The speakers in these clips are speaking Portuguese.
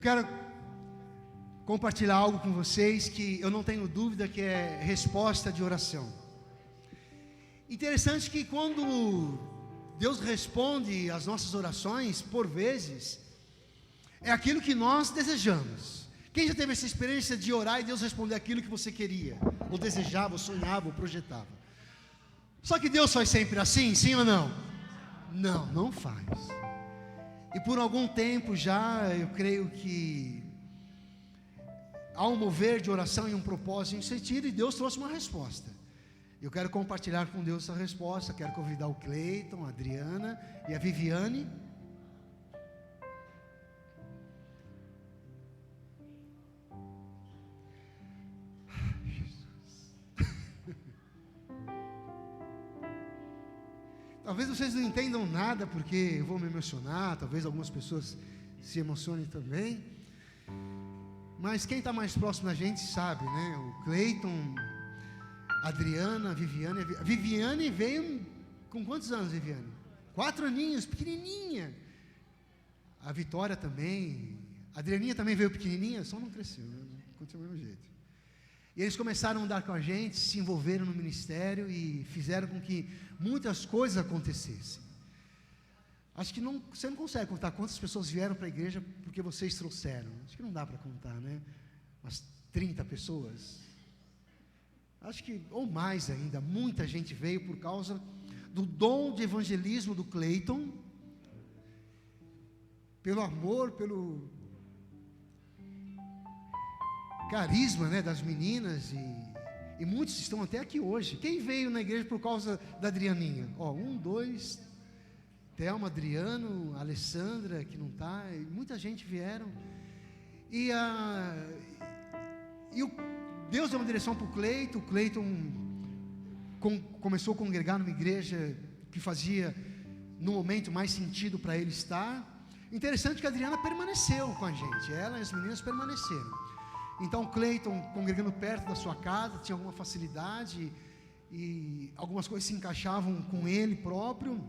Quero compartilhar algo com vocês que eu não tenho dúvida que é resposta de oração. Interessante que quando Deus responde às nossas orações, por vezes, é aquilo que nós desejamos. Quem já teve essa experiência de orar e Deus responder aquilo que você queria, ou desejava, ou sonhava, ou projetava? Só que Deus faz sempre assim, sim ou não? Não, não faz. E por algum tempo já, eu creio que há um mover de oração e um propósito em sentido, e Deus trouxe uma resposta. Eu quero compartilhar com Deus essa resposta. Quero convidar o Cleiton, a Adriana e a Viviane. Talvez vocês não entendam nada, porque eu vou me emocionar. Talvez algumas pessoas se emocionem também. Mas quem está mais próximo da gente sabe, né? O Cleiton, a Adriana, a Viviane. A Viviane veio com quantos anos, Viviane? 4 aninhos, pequenininha. A Vitória também. A Adrianinha também veio pequenininha, só não cresceu, né? Continua do mesmo jeito. E eles começaram a andar com a gente, se envolveram no ministério e fizeram com que muitas coisas acontecessem. Acho que você não consegue contar quantas pessoas vieram para a igreja porque vocês trouxeram. Acho que não dá para contar, né? Umas 30 pessoas. Acho que, ou mais ainda, muita gente veio por causa do dom de evangelismo do Cleiton, pelo amor, pelo carisma, né, das meninas, e muitos estão até aqui hoje. Quem veio na igreja por causa da Adrianinha? 1, 2, Thelma, Adriano, Alessandra, que não está, muita gente vieram, e Deus deu uma direção para o Cleiton. O Cleiton começou a congregar numa igreja que fazia, no momento, mais sentido para ele estar. Interessante que a Adriana permaneceu com a gente, ela e as meninas permaneceram. Então o Cleiton, congregando perto da sua casa, tinha alguma facilidade, e algumas coisas se encaixavam com ele próprio.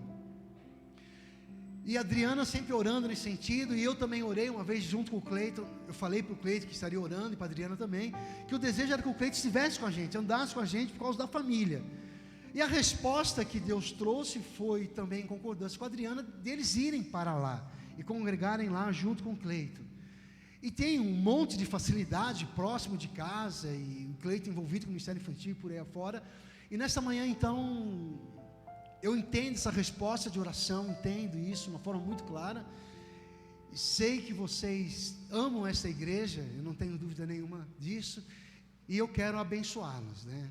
E a Adriana sempre orando nesse sentido, e eu também orei uma vez junto com o Cleiton. Eu falei para o Cleiton que estaria orando, e para a Adriana também, que o desejo era que o Cleiton estivesse com a gente, andasse com a gente por causa da família. E a resposta que Deus trouxe foi também em concordância com a Adriana, deles irem para lá e congregarem lá junto com o Cleiton. E tem um monte de facilidade próximo de casa, e o Cleiton envolvido com o Ministério Infantil e por aí afora. E nessa manhã, então, eu entendo essa resposta de oração, entendo isso de uma forma muito clara. Sei que vocês amam essa igreja, eu não tenho dúvida nenhuma disso. E eu quero abençoá-los, né?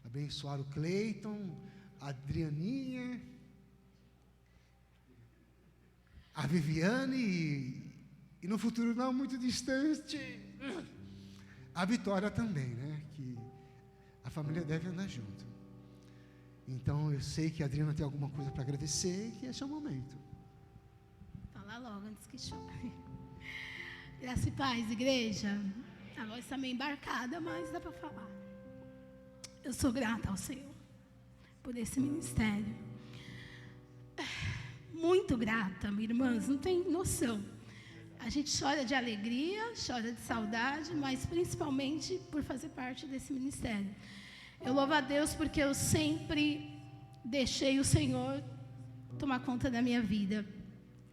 Abençoar o Cleiton, a Adrianinha, a Viviane e no futuro não muito distante, a Vitória também, né? Que a família deve andar junto. Então eu sei que a Adriana tem alguma coisa para agradecer, e que esse é o momento. Fala logo antes que chore. Graça e paz, igreja. A voz está meio embarcada, mas dá para falar. Eu sou grata ao Senhor por esse ministério. Muito grata, minhas irmãs, não tem noção. A gente chora de alegria, chora de saudade, mas principalmente por fazer parte desse ministério. Eu louvo a Deus porque eu sempre deixei o Senhor tomar conta da minha vida.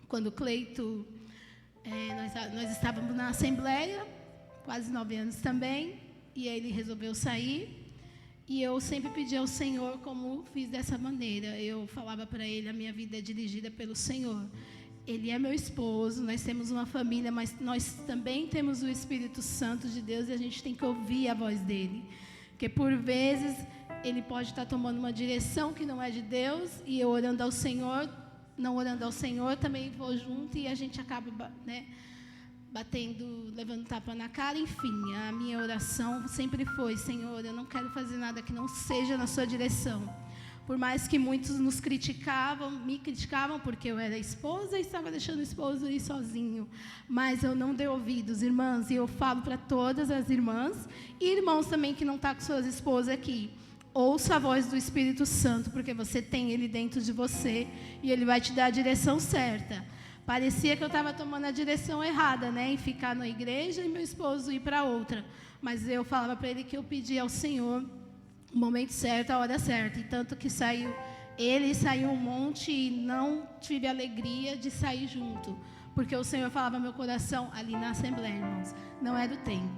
Quando o Cleiton, nós estávamos na Assembleia, quase 9 anos também, e ele resolveu sair. E eu sempre pedi ao Senhor, como fiz dessa maneira. Eu falava para ele, a minha vida é dirigida pelo Senhor. Ele é meu esposo, nós temos uma família, mas nós também temos o Espírito Santo de Deus, e a gente tem que ouvir a voz dele. Porque por vezes ele pode estar tomando uma direção que não é de Deus, e eu orando ao Senhor, não orando ao Senhor, também vou junto, e a gente acaba, né, batendo, levando tapa na cara. Enfim, a minha oração sempre foi: Senhor, eu não quero fazer nada que não seja na sua direção. Por mais que muitos me criticavam porque eu era esposa e estava deixando o esposo ir sozinho. Mas eu não dei ouvidos, irmãs, e eu falo para todas as irmãs e irmãos também que não estão com suas esposas aqui: ouça a voz do Espírito Santo, porque você tem ele dentro de você e ele vai te dar a direção certa. parecia que eu estava tomando a direção errada, né? Em ficar na igreja e meu esposo ir para outra. Mas eu falava para ele que eu pedia ao Senhor o momento certo, a hora certa. E tanto que ele saiu um monte e não tive alegria de sair junto. Porque o Senhor falava no meu coração ali na Assembleia, irmãos. Não era o tempo.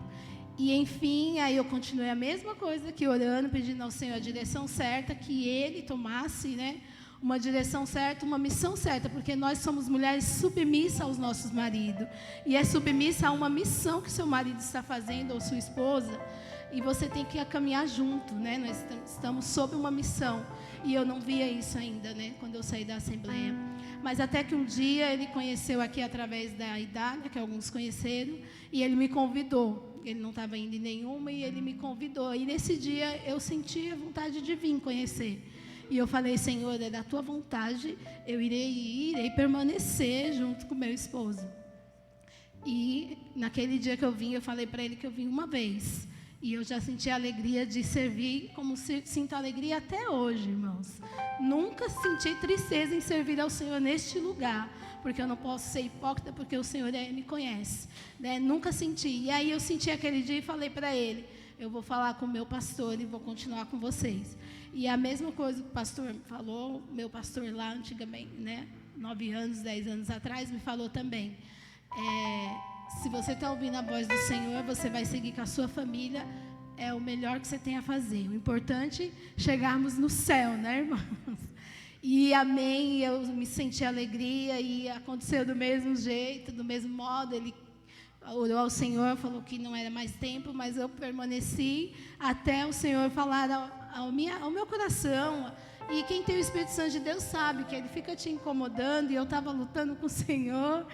E enfim, aí eu continuei a mesma coisa aqui, orando, pedindo ao Senhor a direção certa, que Ele tomasse, né? Uma direção certa, uma missão certa, porque nós somos mulheres submissas aos nossos maridos. E é submissa a uma missão que seu marido está fazendo, ou sua esposa, e você tem que caminhar junto, né? Nós estamos sob uma missão. E eu não via isso ainda, né? Quando eu saí da Assembleia. Mas até que um dia ele conheceu aqui através da Idália, que alguns conheceram, e ele me convidou. Ele não estava indo em nenhuma e ele me convidou. E nesse dia eu senti a vontade de vir conhecer. E eu falei, Senhor, é da tua vontade, eu irei permanecer junto com meu esposo. E naquele dia que eu vim, eu falei para ele que eu vim uma vez. E eu já senti a alegria de servir, como sinto alegria até hoje, irmãos. Nunca senti tristeza em servir ao Senhor neste lugar, porque eu não posso ser hipócrita, porque o Senhor me conhece, né? Nunca senti. E aí eu senti aquele dia e falei para ele, eu vou falar com o meu pastor e vou continuar com vocês. E a mesma coisa que o pastor falou, meu pastor lá antigamente, né, 9 anos, 10 anos atrás, me falou também. Se você está ouvindo a voz do Senhor, você vai seguir com a sua família, é o melhor que você tem a fazer. O importante é chegarmos no céu, né, irmãos? E amém, eu me senti alegria e aconteceu do mesmo jeito, do mesmo modo. Ele orou ao Senhor, falou que não era mais tempo, mas eu permaneci até o Senhor falar ao meu coração. E quem tem o Espírito Santo de Deus sabe que ele fica te incomodando, e eu estava lutando com o Senhor,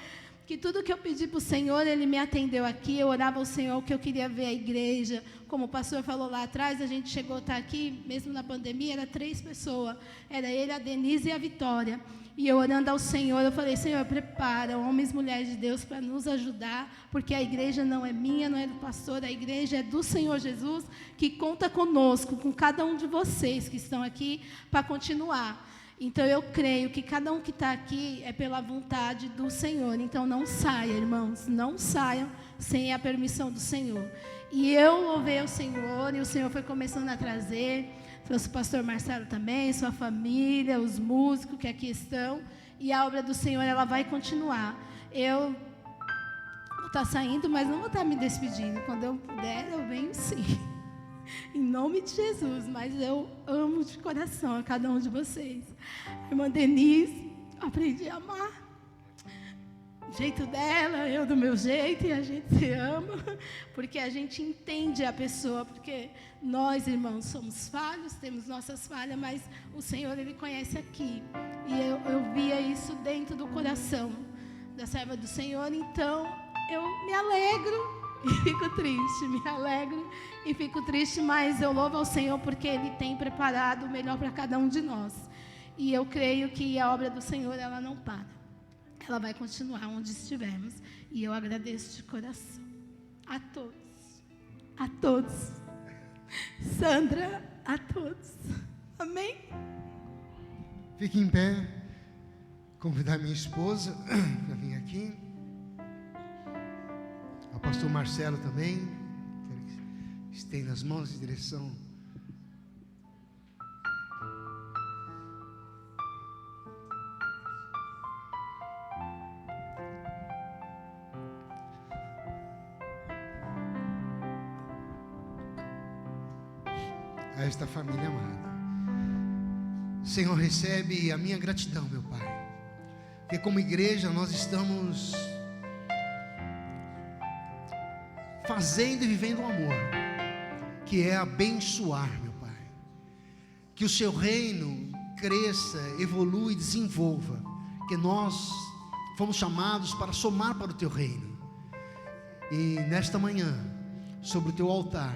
que tudo que eu pedi para o Senhor, Ele me atendeu aqui. Eu orava ao Senhor que eu queria ver a igreja. Como o pastor falou lá atrás, a gente chegou a estar aqui, mesmo na pandemia, era 3 pessoas. Era ele, a Denise e a Vitória. E eu orando ao Senhor, eu falei, Senhor, prepara homens e mulheres de Deus para nos ajudar, porque a igreja não é minha, não é do pastor, a igreja é do Senhor Jesus, que conta conosco, com cada um de vocês que estão aqui, para continuar. Então, eu creio que cada um que está aqui é pela vontade do Senhor. Então, não saia, irmãos, não saiam sem a permissão do Senhor. E eu louvei ao Senhor, e o Senhor foi começando a trazer, trouxe o pastor Marcelo também, sua família, os músicos que aqui estão, e a obra do Senhor, ela vai continuar. Eu vou estar saindo, mas não vou estar me despedindo. Quando eu puder, eu venho sim. Em nome de Jesus, mas eu amo de coração a cada um de vocês. Irmã Denise, aprendi a amar. O jeito dela, eu do meu jeito, e a gente se ama, porque a gente entende a pessoa, porque nós, irmãos, somos falhos, temos nossas falhas, mas o Senhor, Ele conhece aqui. E eu via isso dentro do coração da serva do Senhor, então eu me alegro. E fico triste, me alegro e fico triste, mas eu louvo ao Senhor porque Ele tem preparado o melhor para cada um de nós. E eu creio que a obra do Senhor, ela não para. Ela vai continuar onde estivermos. E eu agradeço de coração a todos. A todos. Sandra, a todos. Amém? Fique em pé. Convidar minha esposa para vir aqui. O pastor Marcelo também, quero que estenda as mãos em direção a esta família amada. Senhor, recebe a minha gratidão, meu Pai, porque como igreja nós estamos fazendo e vivendo o amor, que é abençoar, meu Pai. Que o seu reino cresça, evolua e desenvolva. Que nós fomos chamados para somar para o teu reino. E nesta manhã, sobre o teu altar,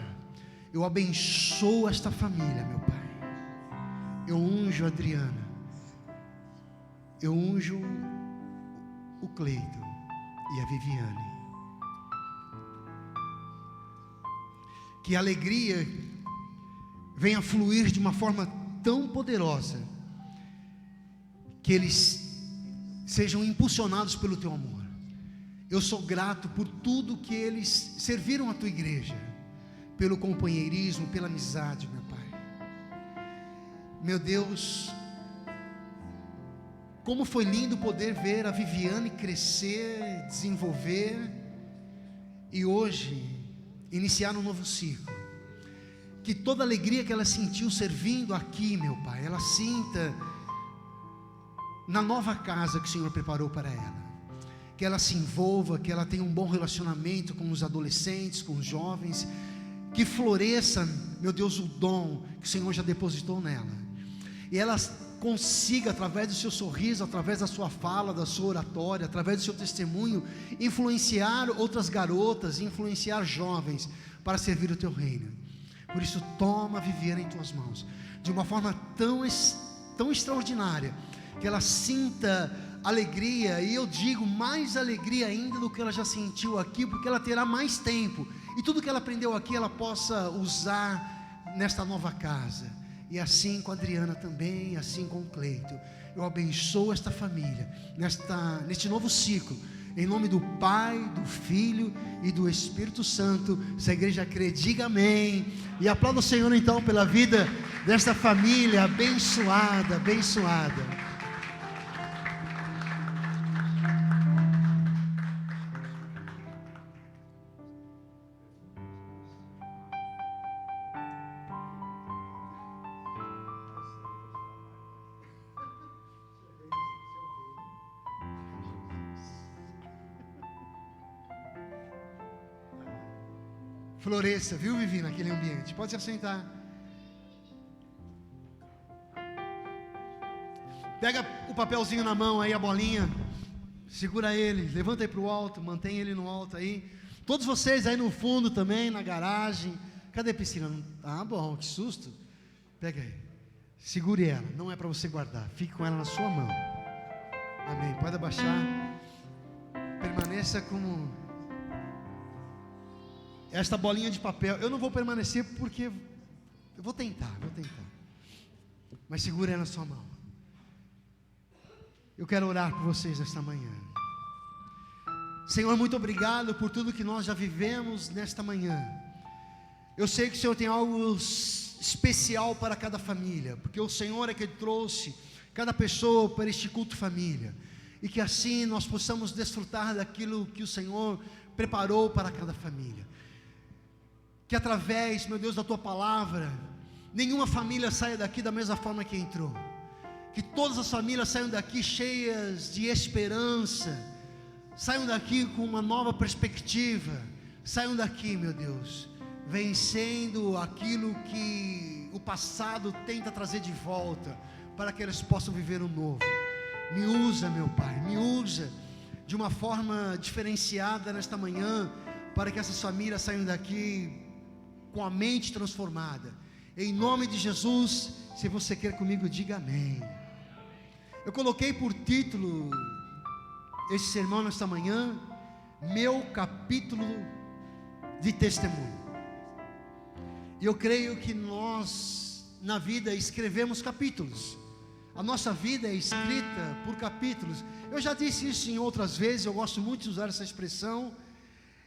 eu abençoo esta família, meu Pai. Eu unjo a Adriana. Eu unjo o Cleiton e a Viviane. Que a alegria venha fluir de uma forma tão poderosa, que eles sejam impulsionados pelo teu amor. Eu sou grato por tudo que eles serviram a tua igreja, pelo companheirismo, pela amizade, meu Pai. Meu Deus, como foi lindo poder ver a Viviane crescer, desenvolver, e hoje iniciar um novo ciclo. Que toda a alegria que ela sentiu servindo aqui, meu Pai, ela sinta na nova casa que o Senhor preparou para ela. Que ela se envolva, que ela tenha um bom relacionamento com os adolescentes, com os jovens, que floresça, meu Deus, o dom que o Senhor já depositou nela, e ela consiga, através do seu sorriso, através da sua fala, da sua oratória, através do seu testemunho, influenciar outras garotas, influenciar jovens, para servir o teu reino. Por isso, toma a Viviane em tuas mãos, de uma forma tão extraordinária, que ela sinta alegria, e eu digo mais alegria ainda do que ela já sentiu aqui, porque ela terá mais tempo, e tudo que ela aprendeu aqui, ela possa usar nesta nova casa, e assim com a Adriana também, assim com o Cleito. Eu abençoo esta família, neste novo ciclo, em nome do Pai, do Filho e do Espírito Santo. Se a igreja crê, diga amém, e aplauda o Senhor então pela vida desta família abençoada, abençoada. Floresça, viu, Vivi, naquele ambiente. Pode se assentar. Pega o papelzinho na mão aí, a bolinha. Segura ele, levanta aí para o alto, mantém ele no alto aí. Todos vocês aí no fundo também, na garagem. Cadê a piscina? Ah, bom, que susto. Pega aí. Segure ela, não é para você guardar. Fique com ela na sua mão. Amém. Pode abaixar. Permaneça como esta bolinha de papel. Eu não vou permanecer porque eu vou tentar. Mas segura ela na sua mão. Eu quero orar por vocês esta manhã. Senhor, muito obrigado por tudo que nós já vivemos nesta manhã. Eu sei que o Senhor tem algo especial para cada família, porque o Senhor é que trouxe cada pessoa para este culto família, e que assim nós possamos desfrutar daquilo que o Senhor preparou para cada família. Que através, meu Deus, da tua palavra, nenhuma família saia daqui da mesma forma que entrou. Que todas as famílias saiam daqui cheias de esperança, saiam daqui com uma nova perspectiva, saiam daqui, meu Deus, vencendo aquilo que o passado tenta trazer de volta, para que eles possam viver o novo. Me usa, meu Pai, me usa de uma forma diferenciada nesta manhã, para que essas famílias saiam daqui com a mente transformada, em nome de Jesus. Se você quer comigo, diga amém. Eu coloquei por título esse sermão nesta manhã, meu capítulo de testemunho. E eu creio que nós na vida escrevemos capítulos, a nossa vida é escrita por capítulos. Eu já disse isso em outras vezes, eu gosto muito de usar essa expressão.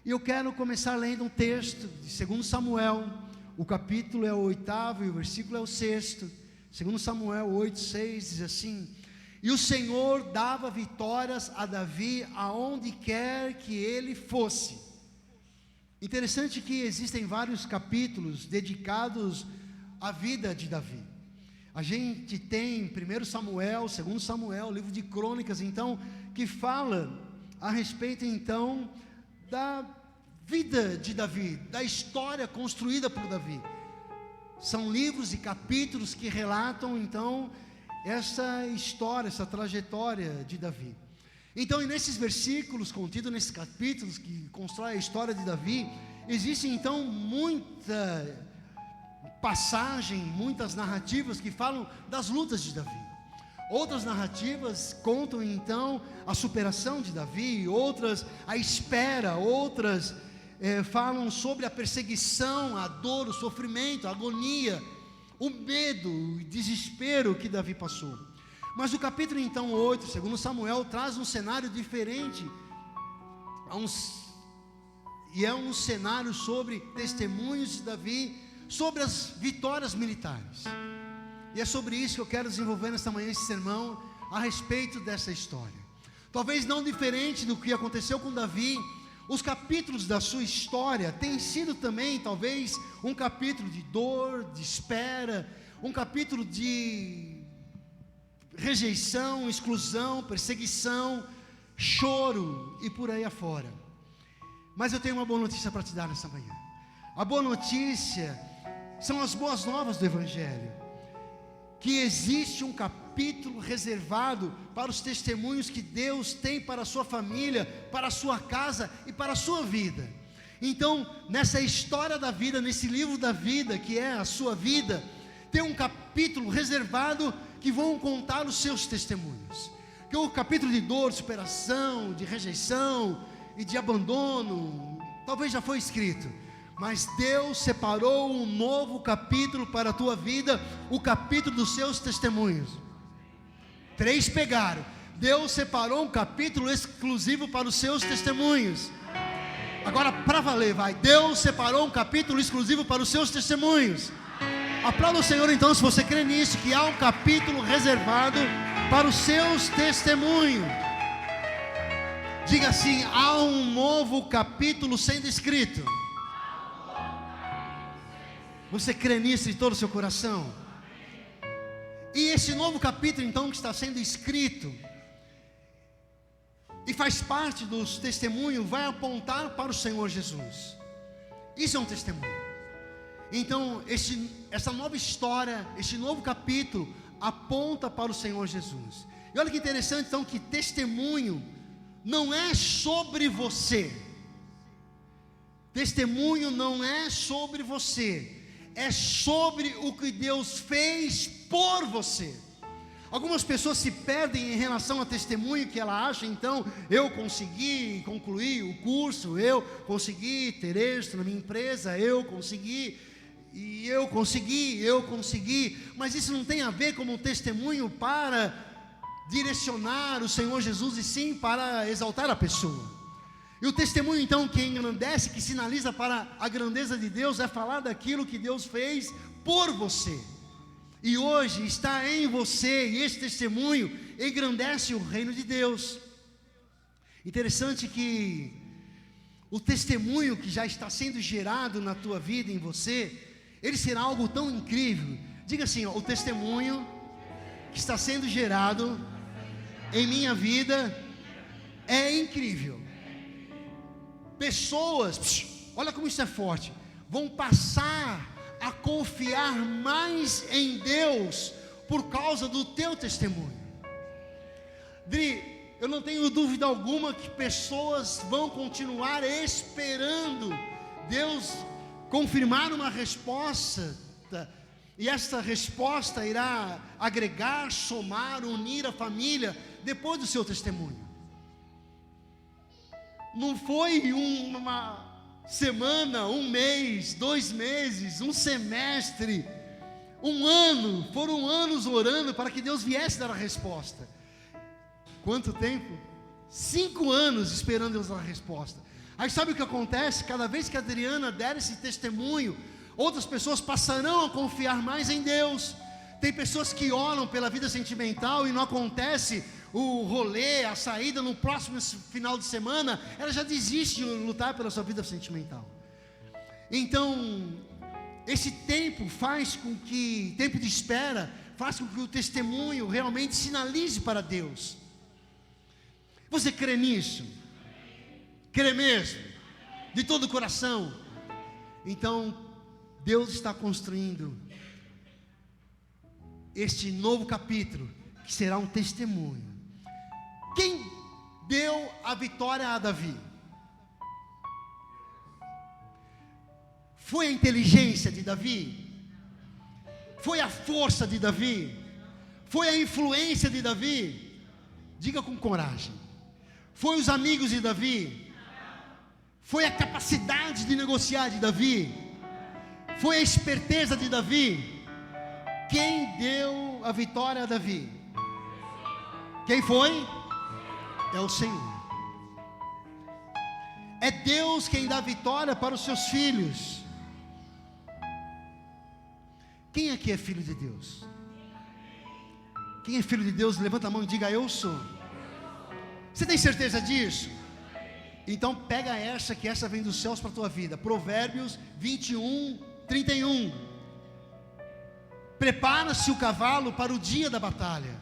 E eu quero começar lendo um texto de 2 Samuel, o capítulo é o 8º e o versículo é o 6º. 2 Samuel 8:6 diz assim: e o Senhor dava vitórias a Davi aonde quer que ele fosse. Interessante que existem vários capítulos dedicados à vida de Davi. A gente tem 1 Samuel, 2 Samuel, livro de crônicas, então, que fala a respeito, então, da vida de Davi, da história construída por Davi. São livros e capítulos que relatam então essa história, essa trajetória de Davi. Então, nesses versículos contidos nesses capítulos que constroem a história de Davi, existe então muita passagem, muitas narrativas que falam das lutas de Davi. Outras narrativas contam então a superação de Davi, outras a espera, outras falam sobre a perseguição, a dor, o sofrimento, a agonia, o medo, o desespero que Davi passou. Mas o capítulo então 8, segundo Samuel, traz um cenário diferente, e é um cenário sobre testemunhos de Davi, sobre as vitórias militares. E é sobre isso que eu quero desenvolver nesta manhã esse sermão, a respeito dessa história. Talvez não diferente do que aconteceu com Davi, os capítulos da sua história têm sido também, talvez, um capítulo de dor, de espera, um capítulo de rejeição, exclusão, perseguição, choro e por aí afora. Mas eu tenho uma boa notícia para te dar nessa manhã. A boa notícia são as boas novas do Evangelho, que existe um capítulo reservado para os testemunhos que Deus tem para a sua família, para a sua casa e para a sua vida. Então, nessa história da vida, nesse livro da vida, que é a sua vida, tem um capítulo reservado que vão contar os seus testemunhos, que é o capítulo de dor, de superação, de rejeição e de abandono, talvez já foi escrito, mas Deus separou um novo capítulo para a tua vida, o capítulo dos seus testemunhos. 3 pegaram. Deus separou um capítulo exclusivo para os seus testemunhos. Agora para valer, vai. Deus separou um capítulo exclusivo para os seus testemunhos. Aplauda o Senhor então, se você crê nisso, que há um capítulo reservado para os seus testemunhos. Diga assim: há um novo capítulo sendo escrito. Você crê nisso de todo o seu coração? E esse novo capítulo então que está sendo escrito e faz parte dos testemunhos, vai apontar para o Senhor Jesus. Isso é um testemunho. Então essa nova história, esse novo capítulo aponta para o Senhor Jesus. E olha que interessante então, que testemunho não é sobre você. Testemunho não é sobre você, é sobre o que Deus fez por você. Algumas pessoas se perdem em relação a testemunho, que ela acha, então, eu consegui concluir o curso, eu consegui ter êxito na minha empresa, eu consegui, mas isso não tem a ver com um testemunho para direcionar o Senhor Jesus, e sim para exaltar a pessoa. E o testemunho então que engrandece, que sinaliza para a grandeza de Deus, é falar daquilo que Deus fez por você, e hoje está em você, e esse testemunho engrandece o reino de Deus. Interessante que o testemunho que já está sendo gerado na tua vida, em você, ele será algo tão incrível. Diga assim, ó, o testemunho que está sendo gerado em minha vida é incrível. Pessoas, olha como isso é forte, vão passar a confiar mais em Deus por causa do teu testemunho. Dri, eu não tenho dúvida alguma que pessoas vão continuar esperando Deus confirmar uma resposta, e essa resposta irá agregar, somar, unir a família depois do seu testemunho. Não foi uma semana, um mês, 2 meses, um semestre, um ano, foram anos orando para que Deus viesse dar a resposta. Quanto tempo? 5 anos esperando Deus dar a resposta. Aí sabe o que acontece? Cada vez que a Adriana der esse testemunho, outras pessoas passarão a confiar mais em Deus. Tem pessoas que oram pela vida sentimental e não acontece o rolê, a saída no próximo final de semana, ela já desiste de lutar pela sua vida sentimental. Então, esse tempo faz com que, tempo de espera, faz com que o testemunho realmente sinalize para Deus. Você crê nisso? Crê mesmo? De todo o coração? Então, Deus está construindo este novo capítulo, que será um testemunho. Quem deu a vitória a Davi? Foi a inteligência de Davi? Foi a força de Davi? Foi a influência de Davi? Diga com coragem. Foi os amigos de Davi? Foi a capacidade de negociar de Davi? Foi a esperteza de Davi? Quem deu a vitória a Davi? Quem foi? É o Senhor. É Deus quem dá vitória para os seus filhos. Quem aqui é filho de Deus? Quem é filho de Deus, levanta a mão e diga: eu sou. Você tem certeza disso? Então pega essa, que essa vem dos céus para a tua vida. Provérbios 21, 31. Prepara-se o cavalo para o dia da batalha,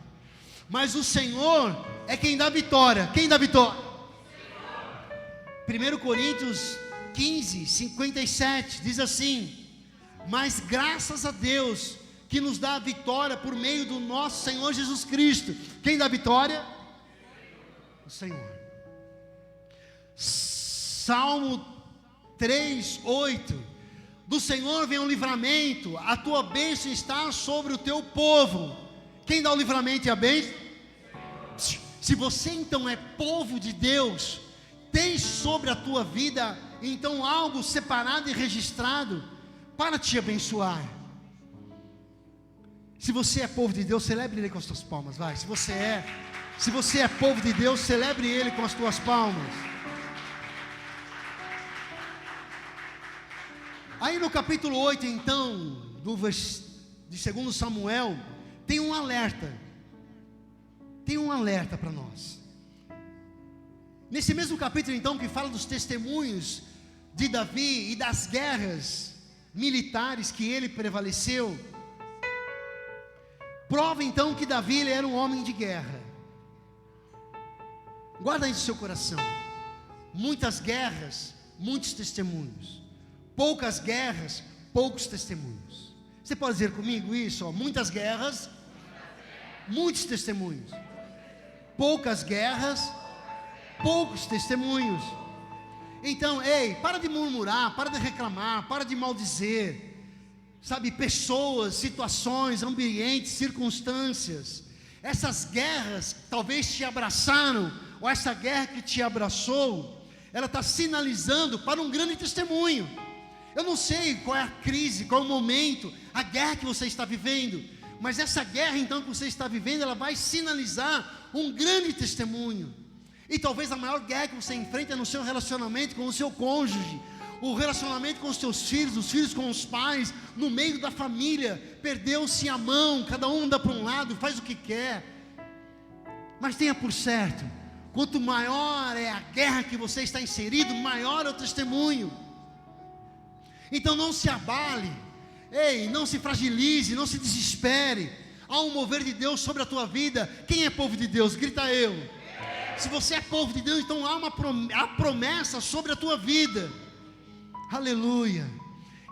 mas o Senhor é quem dá vitória. Quem dá vitória? 1 Coríntios 15, 57 diz assim: mas graças a Deus que nos dá a vitória por meio do nosso Senhor Jesus Cristo. Quem dá vitória? O Senhor. Salmo 3, 8. Do Senhor vem o livramento, a tua bênção está sobre o teu povo. Quem dá o livramento e a bênção? Se você então é povo de Deus, tem sobre a tua vida então algo separado e registrado para te abençoar. Se você é povo de Deus, celebre Ele com as tuas palmas, vai. Se você é povo de Deus, celebre Ele com as tuas palmas. Aí no capítulo 8 então, de 2 Samuel, tem um alerta. Tem um alerta para nós. Nesse mesmo capítulo então, que fala dos testemunhos de Davi e das guerras militares que ele prevaleceu, prova então que Davi ele era um homem de guerra. Guarda isso no seu coração. Muitas guerras, muitos testemunhos. Poucas guerras, poucos testemunhos. Você pode dizer comigo isso? Ó, muitas guerras, muitos testemunhos. Poucas guerras, poucos testemunhos. Então, ei, para de murmurar, para de reclamar, para de maldizer. Sabe, pessoas, situações, ambientes, circunstâncias. Essas guerras talvez te abraçaram, ou essa guerra que te abraçou, ela está sinalizando para um grande testemunho. Eu não sei qual é a crise, qual é o momento, a guerra que você está vivendo, mas essa guerra então que você está vivendo, ela vai sinalizar um grande testemunho. E talvez a maior guerra que você enfrenta é no seu relacionamento com o seu cônjuge, o relacionamento com os seus filhos, os filhos com os pais, no meio da família, perdeu-se a mão, cada um anda para um lado, faz o que quer. Mas tenha por certo, quanto maior é a guerra que você está inserido, maior é o testemunho. Então não se abale, ei, não se fragilize, não se desespere. Há um mover de Deus sobre a tua vida. Quem é povo de Deus? Grita eu. Se você é povo de Deus, então há promessa sobre a tua vida. Aleluia.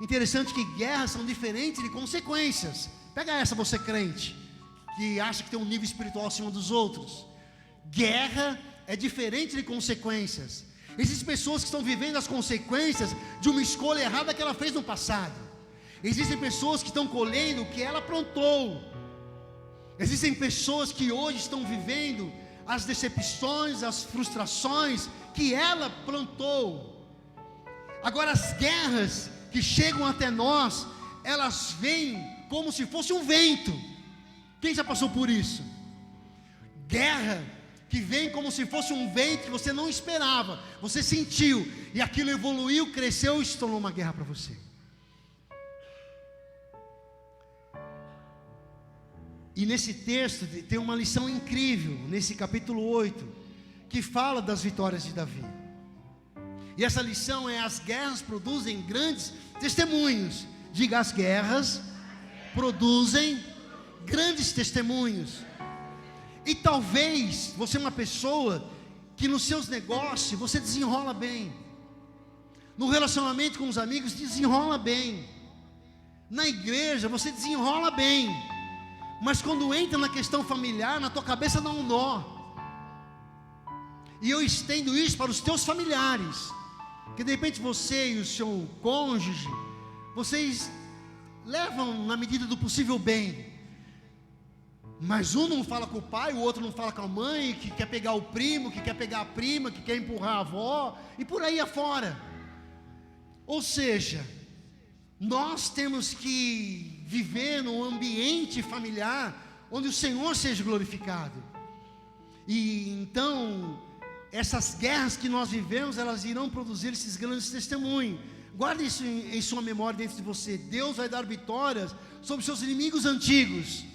Interessante que guerras são diferentes de consequências. Pega essa, você crente, que acha que tem um nível espiritual acima dos outros. Guerra é diferente de consequências. Existem pessoas que estão vivendo as consequências de uma escolha errada que ela fez no passado. Existem pessoas que estão colhendo o que ela aprontou. Existem pessoas que hoje estão vivendo as decepções, as frustrações que ela plantou. Agora as guerras que chegam até nós, elas vêm como se fosse um vento. Quem já passou por isso? Guerra que vem como se fosse um vento que você não esperava, você sentiu, e aquilo evoluiu, cresceu e se tornou uma guerra para você. E nesse texto tem uma lição incrível, nesse capítulo 8, que fala das vitórias de Davi. E essa lição é: as guerras produzem grandes testemunhos. Diga, as guerras produzem grandes testemunhos. E talvez você é uma pessoa que nos seus negócios você desenrola bem, no relacionamento com os amigos desenrola bem, na igreja você desenrola bem, mas quando entra na questão familiar, na tua cabeça dá um nó. E eu estendo isso para os teus familiares, que de repente você e o seu cônjuge, vocês levam na medida do possível bem, mas um não fala com o pai, o outro não fala com a mãe, que quer pegar o primo, que quer pegar a prima, que quer empurrar a avó, e por aí afora. Ou seja, nós temos que viver num ambiente familiar onde o Senhor seja glorificado. E então, essas guerras que nós vivemos, elas irão produzir esses grandes testemunhos. Guarde isso em sua memória dentro de você. Deus vai dar vitórias sobre seus inimigos antigos.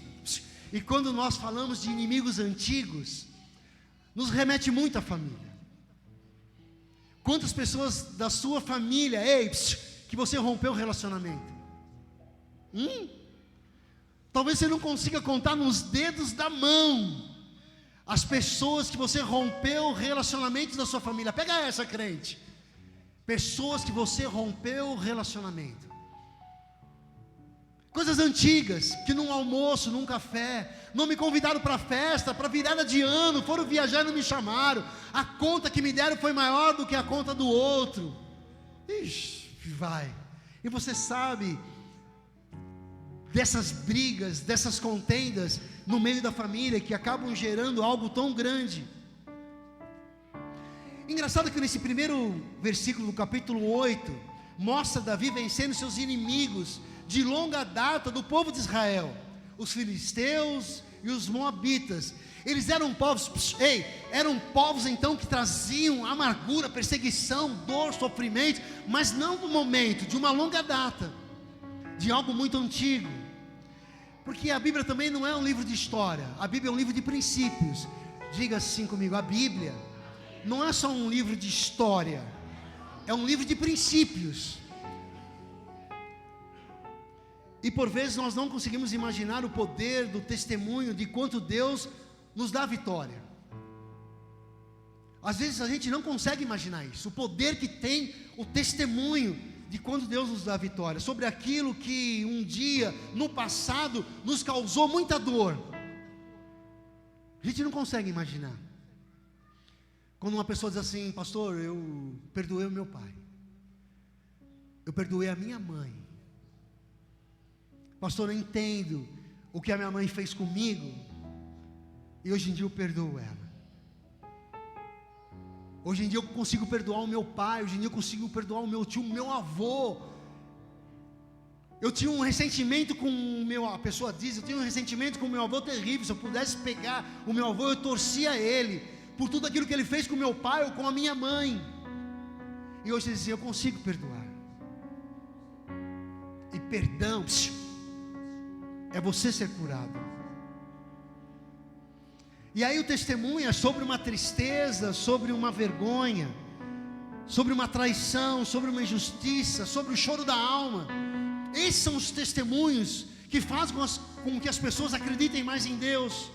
E quando nós falamos de inimigos antigos, nos remete muito à família. Quantas pessoas da sua família, que você rompeu o relacionamento? Talvez você não consiga contar nos dedos da mão as pessoas que você rompeu relacionamentos da sua família. Pega essa, crente. Pessoas que você rompeu o relacionamento. Coisas antigas, que num almoço, num café, não me convidaram para a festa, para virada de ano, foram viajar e não me chamaram. A conta que me deram foi maior do que a conta do outro. Ixi, vai. E você sabe dessas brigas, dessas contendas no meio da família, que acabam gerando algo tão grande. Engraçado que nesse primeiro versículo do capítulo 8, mostra Davi vencendo seus inimigos de longa data do povo de Israel, os filisteus e os moabitas. Eles eram povos então que traziam amargura, perseguição, dor, sofrimento, mas não do momento, de uma longa data, de algo muito antigo. Porque a Bíblia também não é um livro de história, a Bíblia é um livro de princípios. Diga assim comigo, a Bíblia não é só um livro de história, é um livro de princípios. E por vezes nós não conseguimos imaginar o poder do testemunho, de quanto Deus nos dá vitória. Às vezes a gente não consegue imaginar isso, o poder que tem o testemunho de quando Deus nos dá vitória, sobre aquilo que um dia, no passado, nos causou muita dor. A gente não consegue imaginar. Quando uma pessoa diz assim, pastor, eu perdoei o meu pai, eu perdoei a minha mãe, pastor, eu entendo o que a minha mãe fez comigo, e hoje em dia eu perdoo ela. Hoje em dia eu consigo perdoar o meu pai, hoje em dia eu consigo perdoar o meu tio, o meu avô. Eu tinha um ressentimento com o meu, a pessoa diz, eu tinha um ressentimento com o meu avô terrível. Se eu pudesse pegar o meu avô, eu torcia ele, por tudo aquilo que ele fez com o meu pai ou com a minha mãe. E hoje ele dizia, eu consigo perdoar. E perdão é você ser curado. E aí o testemunho é sobre uma tristeza, sobre uma vergonha, sobre uma traição, sobre uma injustiça, sobre o choro da alma. Esses são os testemunhos que fazem com que as pessoas acreditem mais em Deus.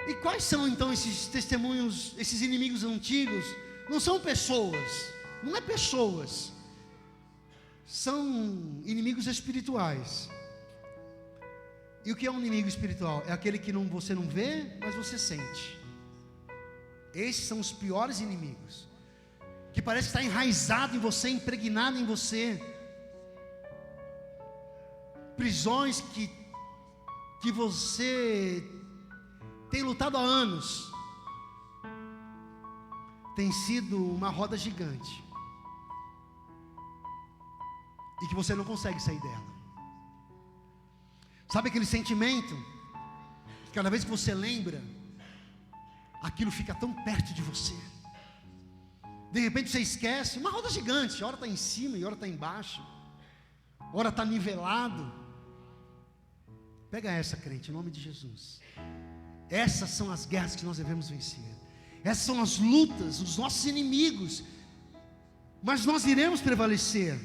E quais são então esses testemunhos, esses inimigos antigos? Não são pessoas, não é pessoas, são inimigos espirituais. E o que é um inimigo espiritual? É aquele que você não vê, mas você sente. Esses são os piores inimigos, que parece que está enraizado em você, impregnado em você. Prisões que você tem lutado há anos, tem sido uma roda gigante, e que você não consegue sair dela. Sabe aquele sentimento, que cada vez que você lembra, aquilo fica tão perto de você. De repente você esquece, uma roda gigante, hora está em cima e hora está embaixo, hora está nivelado. Pega essa, crente, em nome de Jesus. Essas são as guerras que nós devemos vencer. Essas são as lutas, os nossos inimigos. Mas nós iremos prevalecer.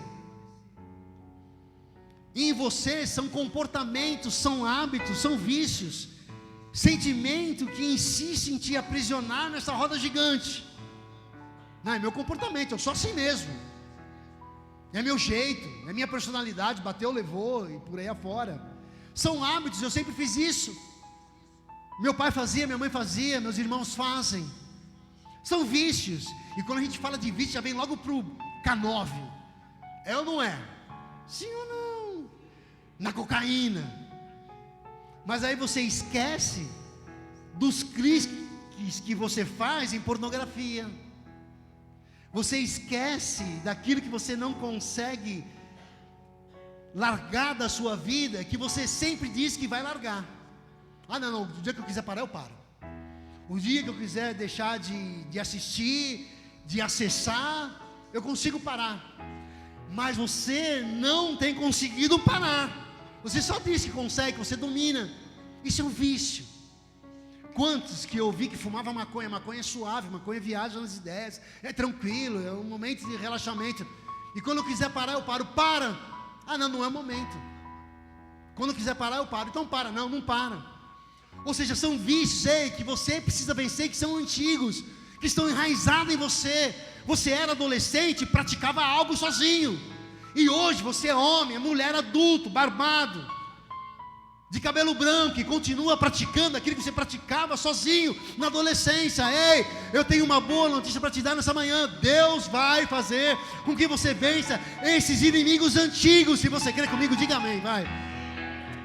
E em você são comportamentos, são hábitos, são vícios, sentimento que insiste em te aprisionar nessa roda gigante. Não, é meu comportamento, eu sou assim mesmo, é meu jeito, é minha personalidade, bateu, levou e por aí afora. São hábitos, eu sempre fiz isso, meu pai fazia, minha mãe fazia, meus irmãos fazem. São vícios. E quando a gente fala de vício, já vem logo para o K9. É ou não é? Sim ou não? Na cocaína. Mas aí você esquece dos cliques que você faz em pornografia. Você esquece daquilo que você não consegue largar da sua vida, que você sempre diz que vai largar. Ah, não, o dia que eu quiser parar, eu paro. O dia que eu quiser deixar de assistir, de acessar, eu consigo parar. Mas você não tem conseguido parar. Você só diz que consegue, que você domina. Isso é um vício. Quantos que eu vi que fumava maconha? Maconha é suave, maconha viaja nas ideias, é tranquilo, é um momento de relaxamento. E quando eu quiser parar, eu paro. Para! Ah, não é o momento. Quando eu quiser parar, eu paro. Então para. Não para. Ou seja, são vícios que você precisa vencer, que são antigos, que estão enraizados em você. Você era adolescente e praticava algo sozinho. E hoje você é homem, é mulher, adulto, barbado, de cabelo branco, e continua praticando aquilo que você praticava sozinho na adolescência. Ei, eu tenho uma boa notícia para te dar nessa manhã. Deus vai fazer com que você vença esses inimigos antigos. Se você crê comigo, diga amém, vai.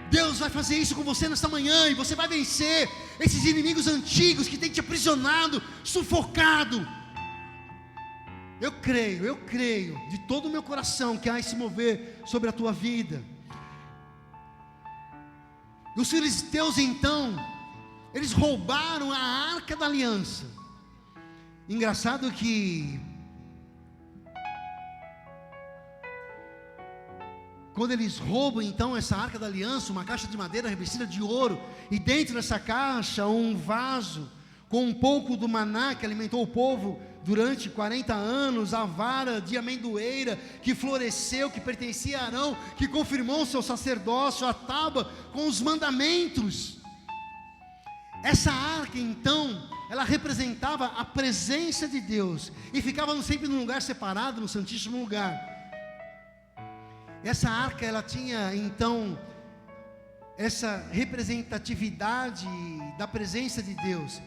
Deus vai fazer isso com você nesta manhã, e você vai vencer esses inimigos antigos que têm te aprisionado, sufocado. Eu creio de todo o meu coração que há de se mover sobre a tua vida. E os filisteus então, eles roubaram a arca da aliança. Engraçado que quando eles roubam então essa arca da aliança, uma caixa de madeira revestida de ouro, e dentro dessa caixa um vaso com um pouco do maná que alimentou o povo durante 40 anos, a vara de amendoeira que floresceu, que pertencia a Arão, que confirmou o seu sacerdócio, a tábua com os mandamentos. Essa arca então, ela representava a presença de Deus, e ficava sempre num lugar separado, no Santíssimo Lugar. Essa arca, ela tinha então essa representatividade da presença de Deus.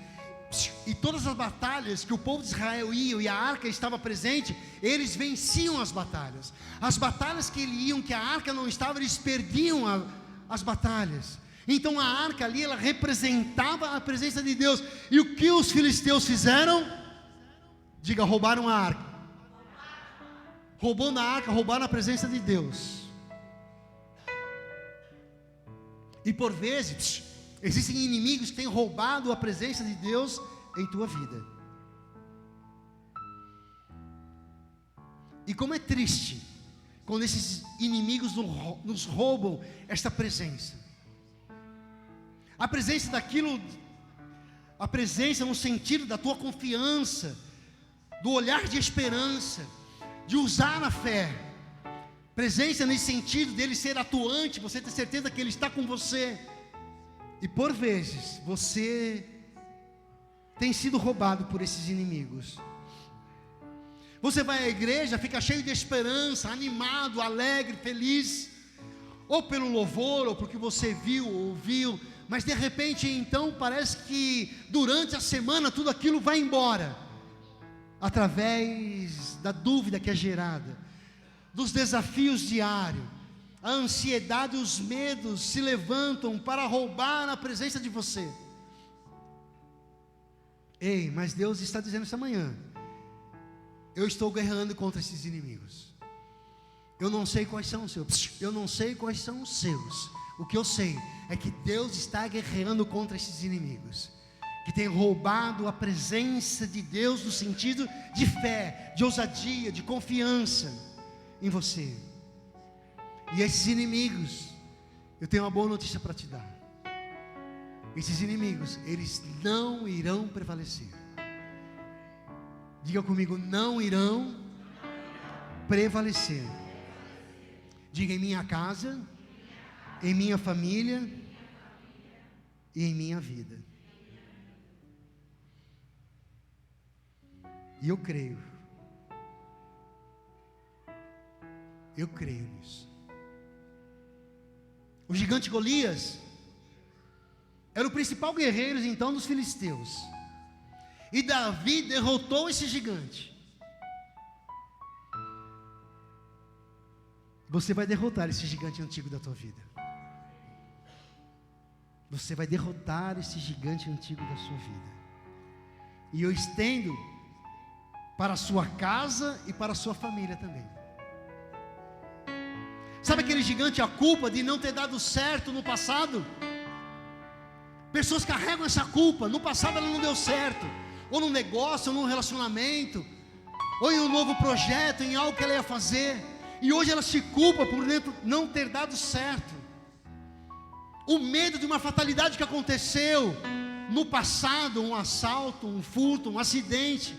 E todas as batalhas que o povo de Israel ia, e a arca estava presente, eles venciam as batalhas. As batalhas que eles iam, que a arca não estava, eles perdiam as batalhas. Então a arca ali, ela representava a presença de Deus. E o que os filisteus fizeram? Diga, roubaram a arca. Roubando a arca, roubaram a presença de Deus. E por vezes existem inimigos que têm roubado a presença de Deus em tua vida. E como é triste quando esses inimigos nos roubam esta presença. A presença daquilo, a presença no sentido da tua confiança, do olhar de esperança, de usar a fé. Presença nesse sentido dele ser atuante, você ter certeza que ele está com você. E por vezes você tem sido roubado por esses inimigos. Você vai à igreja, fica cheio de esperança, animado, alegre, feliz, ou pelo louvor, ou porque você viu, ouviu, mas de repente então parece que durante a semana tudo aquilo vai embora, através da dúvida que é gerada, dos desafios diários. A ansiedade e os medos se levantam para roubar a presença de você. Ei, mas Deus está dizendo essa manhã: eu estou guerreando contra esses inimigos. Eu não sei quais são os seus. Eu não sei quais são os seus. O que eu sei é que Deus está guerreando contra esses inimigos, que tem roubado a presença de Deus no sentido de fé, de ousadia, de confiança em você. E esses inimigos, eu tenho uma boa notícia para te dar. Esses inimigos, eles não irão prevalecer. Diga comigo, não irão prevalecer. Diga, em minha casa, em minha família e em minha vida. E eu creio nisso. O gigante Golias era o principal guerreiro então dos filisteus, e Davi derrotou esse gigante. Você vai derrotar esse gigante antigo da tua vida. Você vai derrotar esse gigante antigo da sua vida. E eu estendo para a sua casa e para a sua família também. Sabe aquele gigante, a culpa de não ter dado certo no passado? Pessoas carregam essa culpa. No passado ela não deu certo, ou num negócio, ou num relacionamento, ou em um novo projeto, em algo que ela ia fazer, e hoje ela se culpa por não ter dado certo. O medo de uma fatalidade que aconteceu no passado, um assalto, um furto, um acidente,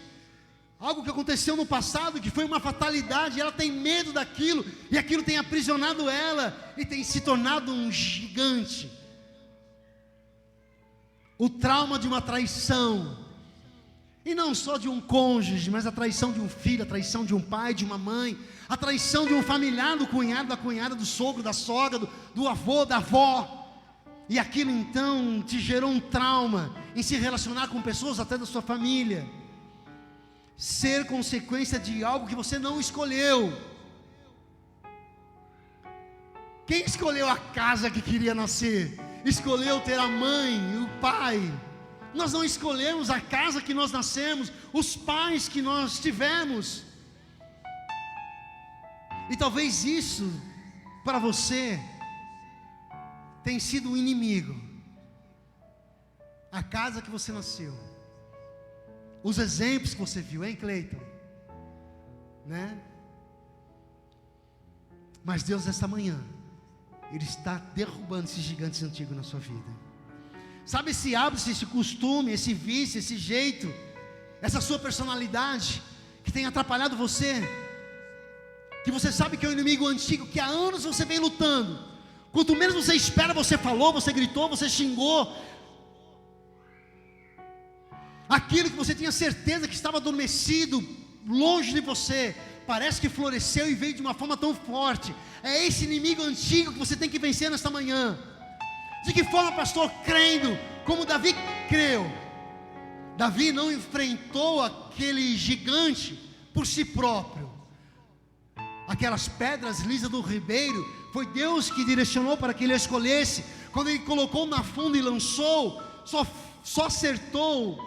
algo que aconteceu no passado, que foi uma fatalidade, e ela tem medo daquilo, e aquilo tem aprisionado ela, e tem se tornado um gigante. O trauma de uma traição, e não só de um cônjuge, mas a traição de um filho, a traição de um pai, de uma mãe, a traição de um familiar, do cunhado, da cunhada, do sogro, da sogra, do avô, da avó. E aquilo então te gerou um trauma em se relacionar com pessoas até da sua família. Ser consequência de algo que você não escolheu. Quem escolheu a casa que queria nascer? Escolheu ter a mãe e o pai. Nós não escolhemos a casa que nós nascemos, os pais que nós tivemos. E talvez isso, para você, tem sido um inimigo. A casa que você nasceu, os exemplos que você viu, hein, Cleiton? Né? Mas Deus, nesta manhã, Ele está derrubando esses gigantes antigos na sua vida. Sabe esse hábito, esse costume, esse vício, esse jeito, essa sua personalidade, que tem atrapalhado você, que você sabe que é um inimigo antigo, que há anos você vem lutando. Quanto menos você espera, você falou, você gritou, você xingou. Aquilo que você tinha certeza que estava adormecido, longe de você, parece que floresceu e veio de uma forma tão forte. É esse inimigo antigo que você tem que vencer nesta manhã. De que forma, pastor? Crendo, como Davi creu. Davi não enfrentou aquele gigante por si próprio. Aquelas pedras lisas do ribeiro, foi Deus que direcionou para que ele escolhesse. Quando ele colocou na funda e lançou, só acertou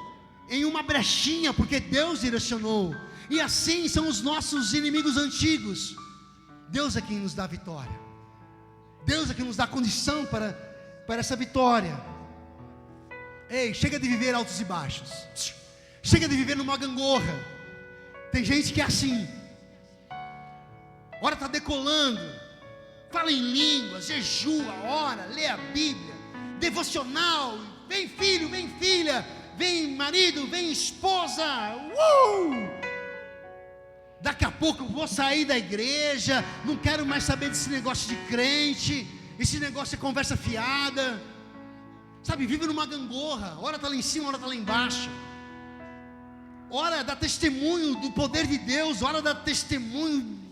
em uma brechinha, porque Deus direcionou. E assim são os nossos inimigos antigos. Deus é quem nos dá a vitória. Deus é quem nos dá a condição para essa vitória. Ei, chega de viver altos e baixos. Chega de viver numa gangorra. Tem gente que é assim. Ora está decolando, fala em línguas, jejua, ora, lê a Bíblia, devocional, vem filho, vem filha, vem marido, vem esposa. Daqui a pouco eu vou sair da igreja, não quero mais saber desse negócio de crente, esse negócio é conversa fiada. Sabe, vive numa gangorra, ora está lá em cima, ora está lá embaixo. Ora dá testemunho do poder de Deus, ora dá testemunho.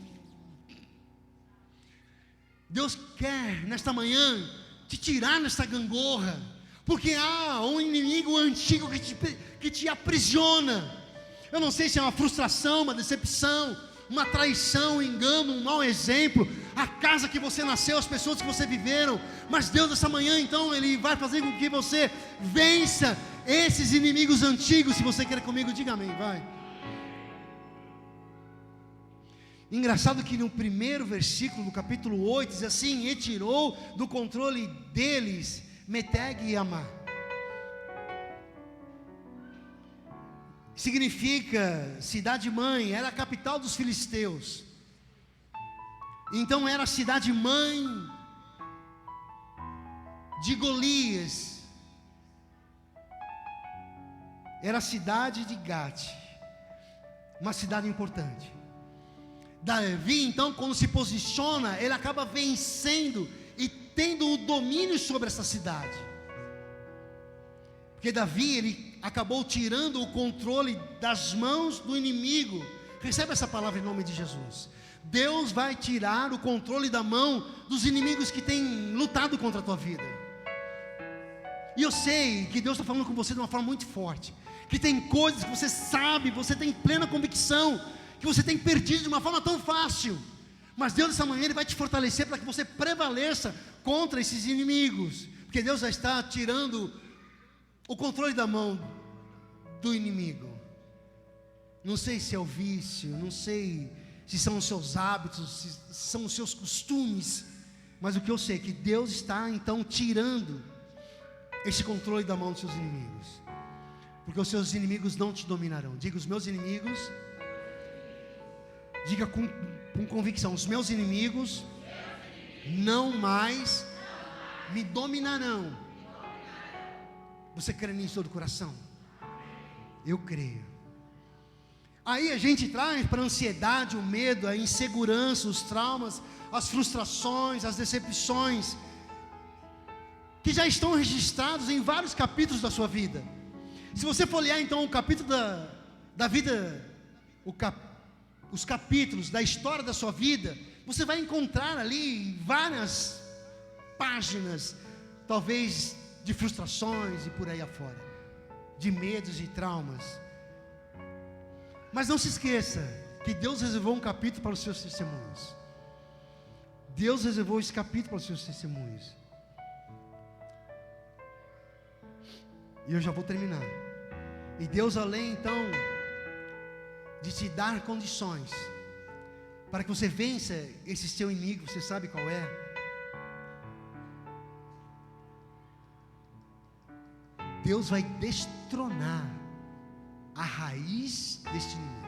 Deus quer nesta manhã te tirar nesta gangorra, porque há um inimigo antigo que te aprisiona. Eu não sei se é uma frustração, uma decepção, uma traição, um engano, um mau exemplo, a casa que você nasceu, as pessoas que você viveram. Mas Deus essa manhã então Ele vai fazer com que você vença esses inimigos antigos. Se você quer comigo, diga amém, vai. Engraçado que no primeiro versículo do capítulo 8 diz assim: e tirou do controle deles Meteg e Amá. Significa cidade mãe, era a capital dos filisteus. Então era a cidade mãe de Golias. Era a cidade de Gate, uma cidade importante. Davi então, quando se posiciona, ele acaba vencendo e tendo o domínio sobre essa cidade. Porque Davi, ele acabou tirando o controle das mãos do inimigo. Recebe essa palavra em nome de Jesus. Deus vai tirar o controle da mão dos inimigos que têm lutado contra a tua vida. E eu sei que Deus está falando com você de uma forma muito forte, que tem coisas que você sabe, você tem plena convicção, que você tem perdido de uma forma tão fácil. Mas Deus essa manhã Ele vai te fortalecer para que você prevaleça contra esses inimigos. Porque Deus já está tirando o controle da mão do inimigo. Não sei se é o vício, não sei se são os seus hábitos, se são os seus costumes, mas o que eu sei é que Deus está então tirando esse controle da mão dos seus inimigos. Porque os seus inimigos não te dominarão. Diga, os meus inimigos. Diga com convicção, os meus inimigos não mais me dominarão. Você crê nisso de todo o coração? Eu creio. Aí a gente traz para a ansiedade, o medo, a insegurança, os traumas, as frustrações, as decepções, que já estão registrados em vários capítulos da sua vida. Se você for olhar então o capítulo da vida, os capítulos da história da sua vida, você vai encontrar ali várias páginas, talvez de frustrações e por aí afora, de medos e traumas. Mas não se esqueça que Deus reservou um capítulo para os seus testemunhos. Deus reservou esse capítulo para os seus testemunhos. E eu já vou terminar. E Deus, além então de te dar condições para que você vença esse seu inimigo, você sabe qual é? Deus vai destronar a raiz deste inimigo.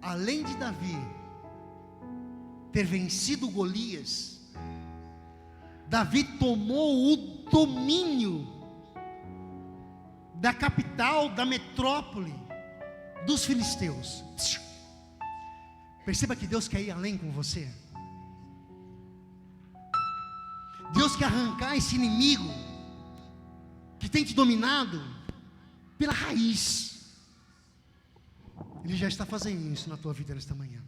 Além de Davi ter vencido Golias, Davi tomou o domínio da capital, da metrópole dos filisteus. Perceba que Deus quer ir além com você. Deus quer arrancar esse inimigo que tem te dominado pela raiz. Ele já está fazendo isso na tua vida nesta manhã.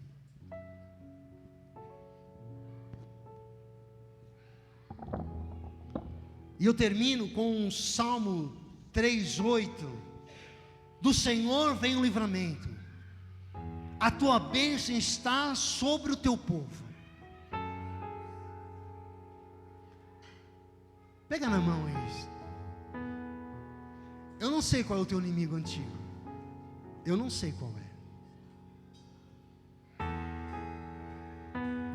E eu termino com o Salmo 3:8. Do Senhor vem o livramento, a tua bênção está sobre o teu povo. Pega na mão isso. Eu não sei qual é o teu inimigo antigo. Eu não sei qual é.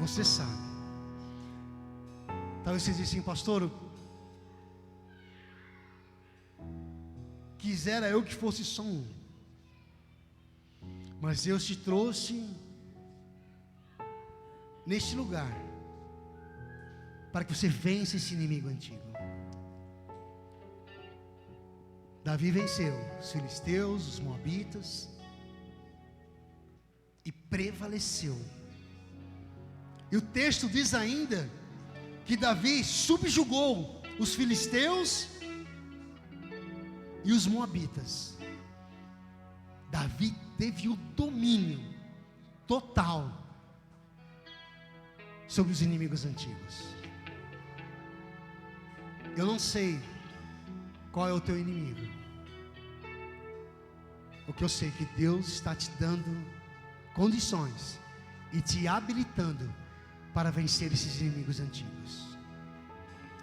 Você sabe. Talvez você diga assim, pastor, quisera eu que fosse só um. Mas Deus te trouxe neste lugar para que você vença esse inimigo antigo. Davi venceu os filisteus, os moabitas e prevaleceu. E o texto diz ainda que Davi subjugou os filisteus e os moabitas. Davi teve o domínio total sobre os inimigos antigos. Eu não sei qual é o teu inimigo. O que eu sei é que Deus está te dando condições e te habilitando para vencer esses inimigos antigos.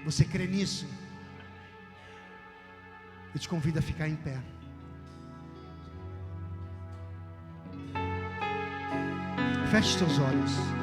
Você crê nisso? Eu te convido a ficar em pé. Feche os teus olhos.